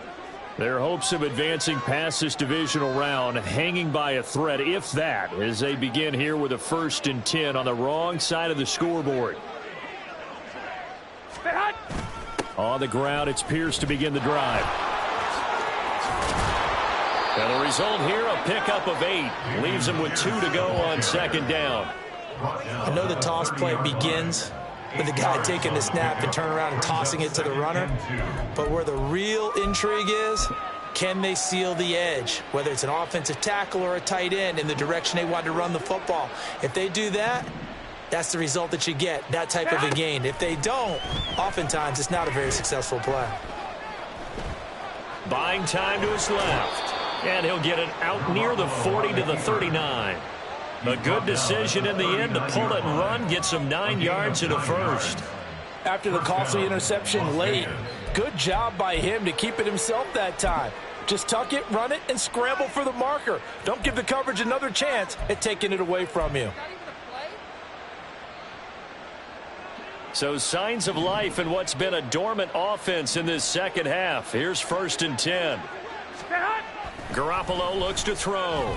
Their hopes of advancing past this divisional round hanging by a thread, if that, as they begin here with a 1st and 10 on the wrong side of the scoreboard. On the ground, it's Pierce to begin the drive. And the result here, a pickup of 8. Leaves them with 2 to go on 2nd down. I know the toss play begins with the guy taking the snap and turn around and tossing it to the runner. But where the real intrigue is, can they seal the edge, whether it's an offensive tackle or a tight end, in the direction they want to run the football? If they do that, that's the result that you get, that type of a gain. If they don't, oftentimes it's not a very successful play. Buying time to his left. And he'll get it out near the 40 to the 39. A good decision in the end to pull it and run, get some 9 yards and a first. After the costly interception late, good job by him to keep it himself that time. Just tuck it, run it, and scramble for the marker. Don't give the coverage another chance at taking it away from you. So signs of life in what's been a dormant offense in this second half. Here's 1st and 10. Garoppolo looks to throw.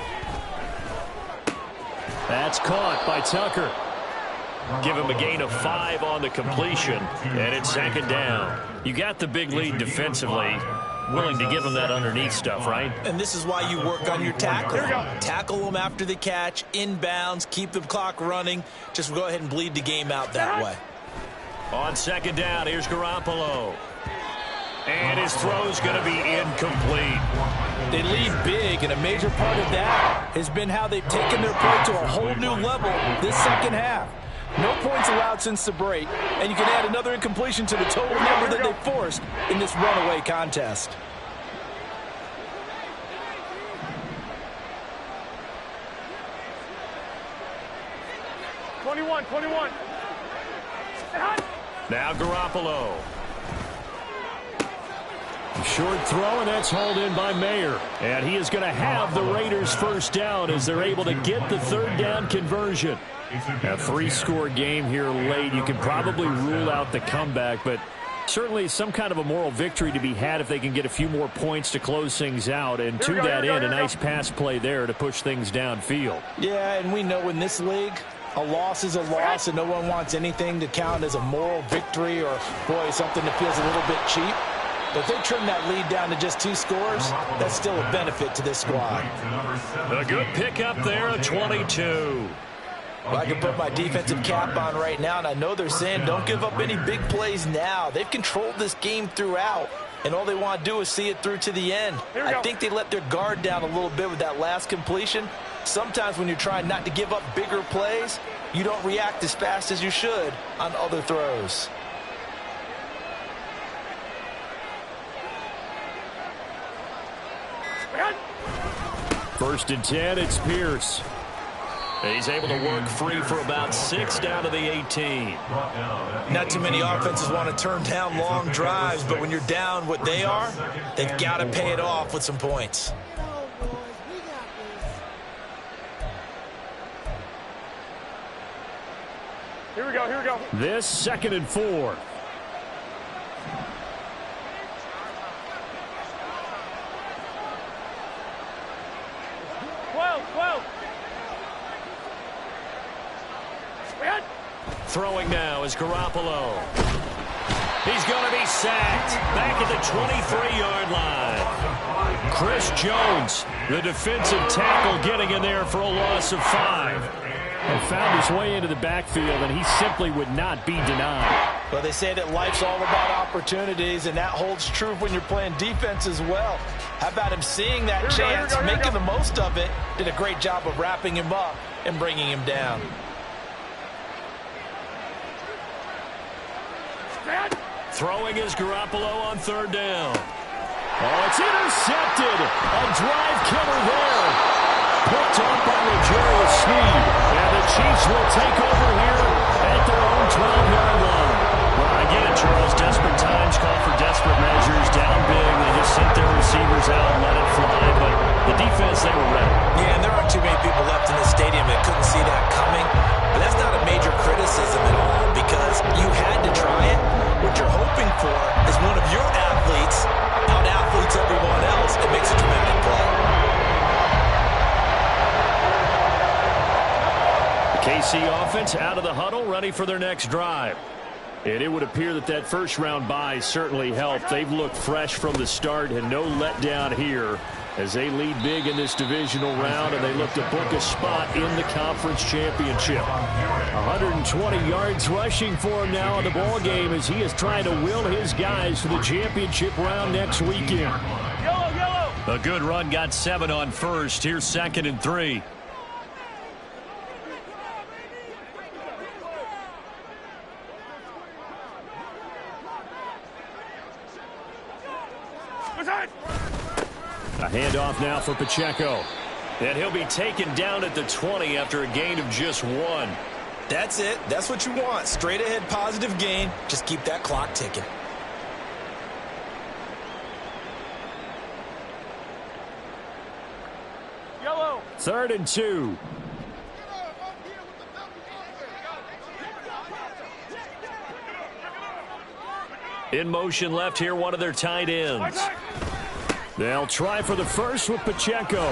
That's caught by Tucker. Give him a gain of 5 on the completion, and it's 2nd down. You got the big lead defensively. Willing to give him that underneath stuff, right? And this is why you work on your tackle. Tackle them after the catch, inbounds, keep the clock running. Just go ahead and bleed the game out that way. On 2nd down, here's Garoppolo. And his throw's going to be incomplete. They lead big, and a major part of that has been how they've taken their play to a whole new level this second half. No points allowed since the break, and you can add another incompletion to the total number that they forced in this runaway contest. Now Garoppolo. Short throw, and that's hauled in by Mayer. And he is going to have the Raiders first down as they're able to get the 3rd down conversion. A 3-score game here late. You can probably rule out the comeback, but certainly some kind of a moral victory to be had if they can get a few more points to close things out. And to that end, a nice pass play there to push things downfield. Yeah, and we know in this league, a loss is a loss, and no one wants anything to count as a moral victory or, boy, something that feels a little bit cheap. But if they trim that lead down to just 2 scores, that's still a benefit to this squad. A good pickup there at 22. Well, I can put my defensive cap on right now, and I know they're saying don't give up any big plays now. They've controlled this game throughout, and all they want to do is see it through to the end. I think they let their guard down a little bit with that last completion. Sometimes when you're trying not to give up bigger plays, you don't react as fast as you should on other throws. First and 10, it's Pierce. He's able to work free for about 6 down to the 18. Not too many offenses want to turn down long drives, but when you're down what they are, they've got to pay it off with some points. Here we go. This 2nd and 4. Throwing now is Garoppolo. He's going to be sacked back at the 23-yard line. Chris Jones, the defensive tackle, getting in there for a loss of 5. And found his way into the backfield, and he simply would not be denied. Well, they say that life's all about opportunities, and that holds true when you're playing defense as well. How about him seeing that chance, making the most of it, did a great job of wrapping him up and bringing him down. Throwing is Garoppolo on 3rd down. Oh, it's intercepted. A drive killer there. Picked up by L'Jarius Sneed. And the Chiefs will take over here at their own 12-yard line. Well, I get it, Charles. Desperate times call for desperate measures. Down big. They just sent their receivers out and let it fly. But the defense, they were ready. Yeah, and there aren't too many people left in the stadium that couldn't see that coming. But that's not a major criticism at all because you had to try it. What you're hoping for is one of your athletes out-athletes everyone else and makes a tremendous play. The KC offense out of the huddle, ready for their next drive. And it would appear that that first-round bye certainly helped. They've looked fresh from the start and no letdown here as they lead big in this divisional round, and they look to book a spot in the conference championship. 120 yards rushing for him now in the ball game as he is trying to will his guys to the championship round next weekend. A good run, got 7 on first. Here's 2nd and 3. A handoff now for Pacheco. And he'll be taken down at the 20 after a gain of just 1. That's it. That's what you want. Straight ahead positive gain. Just keep that clock ticking. Yellow. 3rd and 2. In motion left here, one of their tight ends. They'll try for the first with Pacheco.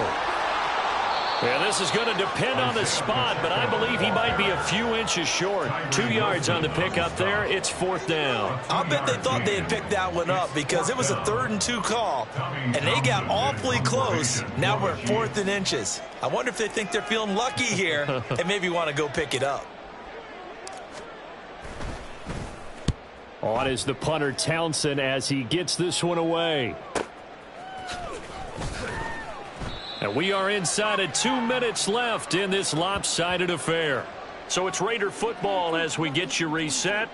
And this is going to depend on the spot, but I believe he might be a few inches short. 2 yards on the pickup there. It's 4th down. I'll bet they thought they had picked that one up because it was a 3rd and 2 call, and they got awfully close. Now we're at 4th and inches. I wonder if they think they're feeling lucky here and maybe want to go pick it up. On is the punter Townsend as he gets this one away. And we are inside of 2 minutes left in this lopsided affair. So it's Raider football as we get you reset.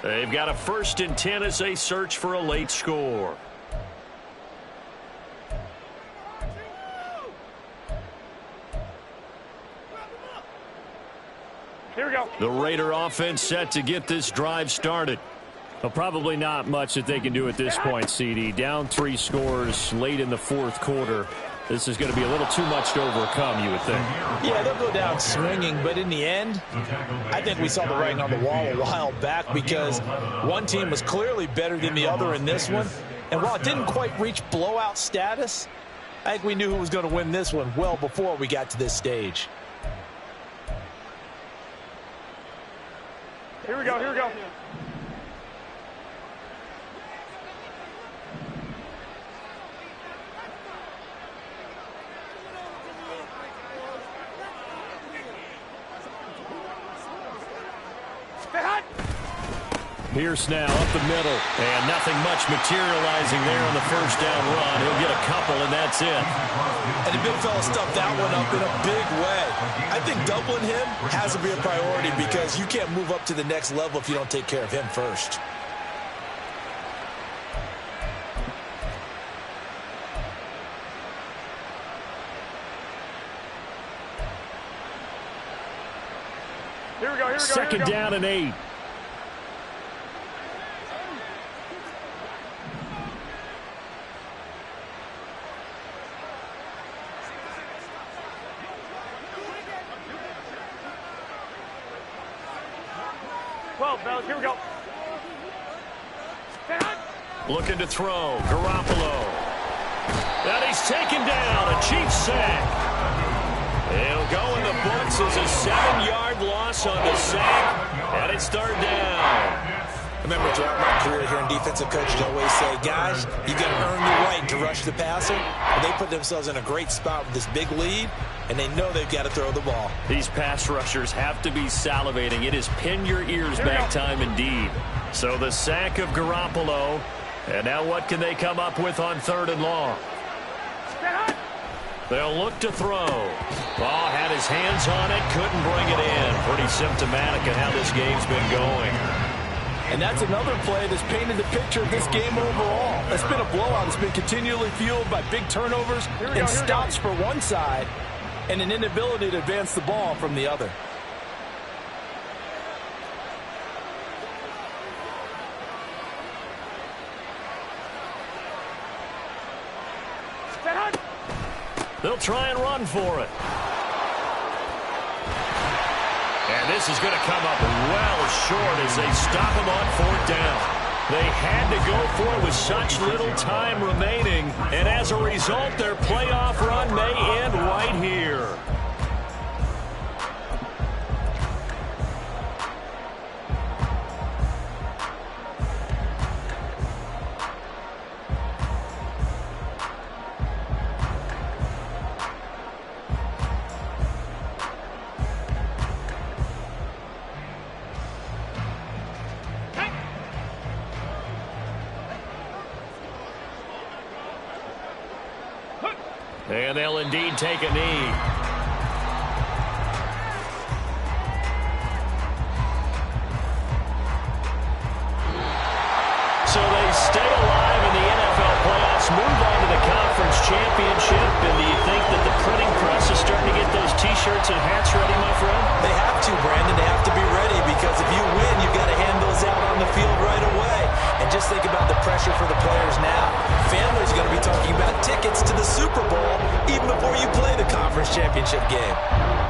They've got a 1st and 10 as they search for a late score. Here we go. The Raider offense set to get this drive started. Well, probably not much that they can do at this point, CD. Down 3 scores late in the 4th quarter. This is going to be a little too much to overcome, you would think. Yeah, they'll go down swinging, but in the end, I think we saw the writing on the wall a while back because one team was clearly better than the other in this one. And while it didn't quite reach blowout status, I think we knew who was going to win this one well before we got to this stage. Here we go, here we go. Pierce now up the middle, and nothing much materializing there on the 1st down run. He'll get a couple, and that's it. And the big fella stuffed that one up in a big way. I think doubling him has to be a priority because you can't move up to the next level if you don't take care of him first. Here we go, here we go. Second down and 8. Here we go. Looking to throw. Garoppolo. And he's taken down. A Chiefs sack. It'll go in the books as a 7-yard loss on the sack. And it's 3rd down. I remember throughout my career here in defensive coaches always say, guys, you got to earn the right to rush the passer. And they put themselves in a great spot with this big lead, and they know they've got to throw the ball. These pass rushers have to be salivating. It is pin your ears back time indeed. So the sack of Garoppolo. And now what can they come up with on 3rd and long? They'll look to throw. Ball had his hands on it, couldn't bring it in. Pretty symptomatic of how this game's been going. And that's another play that's painted the picture of this game overall. It's been a blowout. It's been continually fueled by big turnovers and stops for one side and an inability to advance the ball from the other. They'll try and run for it. And this is going to come up well short as they stop him on 4th down. They had to go for it with such little time remaining. And as a result, their playoff run may end right here. And they'll indeed take a knee. So they stay alive in the NFL playoffs, move on to the conference championship. And do you think that the printing press is starting to get those T-shirts and hats ready, my friend? They have to, Brandon. They have to be ready because if you win, you've got to hand those out on the field right away. And just think about the pressure for the players now. Families are going to be talking about tickets to the Super Bowl even before you play the conference championship game.